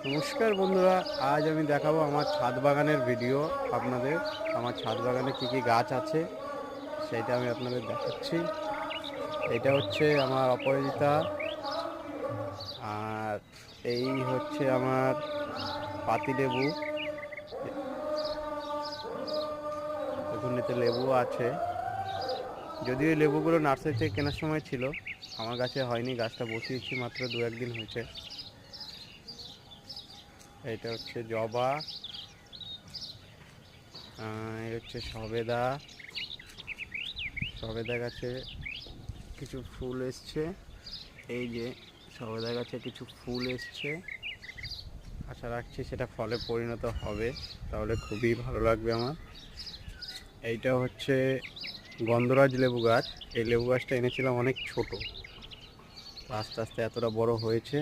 নমস্কার বন্ধুরা, আজ আমি দেখাবো আমার ছাদ বাগানের ভিডিও আপনাদের। আমার ছাদ বাগানে কি কি গাছ আছে সেটা আমি আপনাদের দেখাচ্ছি। এটা হচ্ছে আমার অপরাজিতা, আর এই হচ্ছে আমার পাতিলেবু। দেখুন, এতে লেবু আছে। যদিও এই লেবুগুলো নার্সারি থেকে কেনার সময় ছিল, আমার গাছে হয়নি, গাছটা বসিয়েছি মাত্র 2-1 দিন হয়েছে। এইটা হচ্ছে জবা, এই হচ্ছে সবেদা। সবেদা গাছে কিছু ফুল এসছে, এই যে সবেদা গাছে কিছু ফুল এসছে। আশা রাখছি সেটা ফলে পরিণত হবে, তাহলে খুবই ভালো লাগবে আমার। এইটা হচ্ছে গন্ধরাজ লেবু গাছ। এই লেবু গাছটা এনেছিলাম অনেক ছোট, আস্তে আস্তে এতটা বড় হয়েছে।